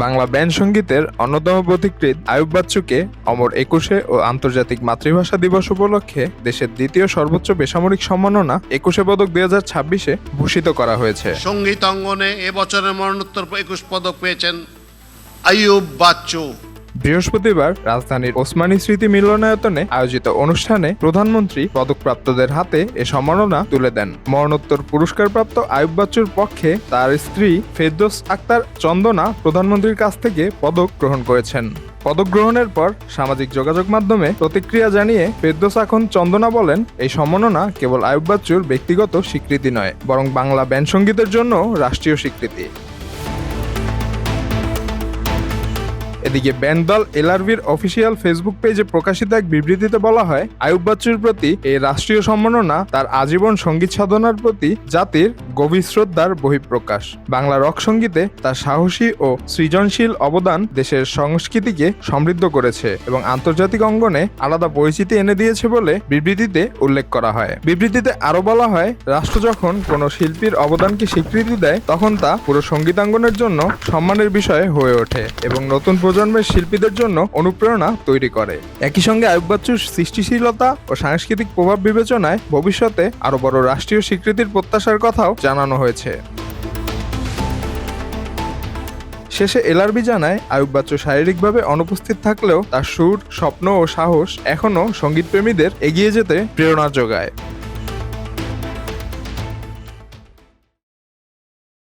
Bangla band সঙ্গীতের অন্যতম পথিকৃৎ আইয়ুব বাচ্চুকে অমর একুশে ও আন্তর্জাতিক মাতৃভাষা দিবস উপলক্ষে দেশের দ্বিতীয় সর্বোচ্চ বেসামরিক সম্মাননা একুশে পদক 2026-এ ভূষিত করা হয়েছে। সঙ্গীত অঙ্গনে এবছরের মরণোত্তর 21 পদক পেয়েছেন আইয়ুব বাচ্চু। বৃহস্পতিবার রাজধানীর ওসমানী স্মৃতি মিলনায়তনে আয়োজিত অনুষ্ঠানে প্রধানমন্ত্রী পদকপ্রাপ্তদের হাতে এ সম্মাননা তুলে দেন। মরণোত্তর পুরস্কারপ্রাপ্ত আইয়ুব বাচ্চুর পক্ষে তার স্ত্রী ফেরদৌস আক্তার চন্দনা প্রধানমন্ত্রীর কাছ থেকে পদক গ্রহণ করেছেন। পদক গ্রহণের পর সামাজিক যোগাযোগ মাধ্যমে প্রতিক্রিয়া জানিয়ে ফেরদৌস আখন্দ চন্দনা বলেন, এই সম্মাননা কেবল আইয়ুব বাচ্চুর ব্যক্তিগত স্বীকৃতি নয়, বরং বাংলা ব্যান্ড সঙ্গীতের জন্য রাষ্ট্রীয় স্বীকৃতি। এদিকে ব্যান্ড দল এলআরবির অফিসিয়াল ফেসবুক পেজে প্রকাশিত এক বিবৃতিতে বলা হয়, আইয়ুব বাচ্চুর প্রতি এই রাষ্ট্রীয় সম্মাননা তার আজীবন সঙ্গীত সাধনার প্রতি জাতির গভীর শ্রদ্ধার বহিঃপ্রকাশ। বাংলা রক সঙ্গীতে তার সাহসী ও সৃজনশীল অবদান দেশের সংস্কৃতিকে সমৃদ্ধ করেছে এবং আন্তর্জাতিক অঙ্গনে আলাদা পরিচিতি এনে দিয়েছে বলে বিবৃতিতে উল্লেখ করা হয়। বিবৃতিতে আরও বলা হয়, রাষ্ট্র যখন কোনো শিল্পীর অবদানকে স্বীকৃতি দেয় তখন তা পুরো সঙ্গীতাঙ্গনের জন্য সম্মানের বিষয় হয়ে ওঠে এবং নতুন প্রজন্মের শিল্পীদের জন্য অনুপ্রেরণা তৈরি করে। একই সঙ্গে আইয়ুব বাচ্চুর সৃষ্টিশীলতা ও সাংস্কৃতিক প্রভাব বিবেচনায় ভবিষ্যতে আরও বড় রাষ্ট্রীয় স্বীকৃতির প্রত্যাশার কথাও জানানো হয়েছে। শেষে এলআরবি জানায়, আইয়ুব বাচ্চু শারীরিকভাবে অনুপস্থিত থাকলেও তার সুর, স্বপ্ন ও সাহস এখনও সঙ্গীতপ্রেমীদের এগিয়ে যেতে প্রেরণা যোগায়।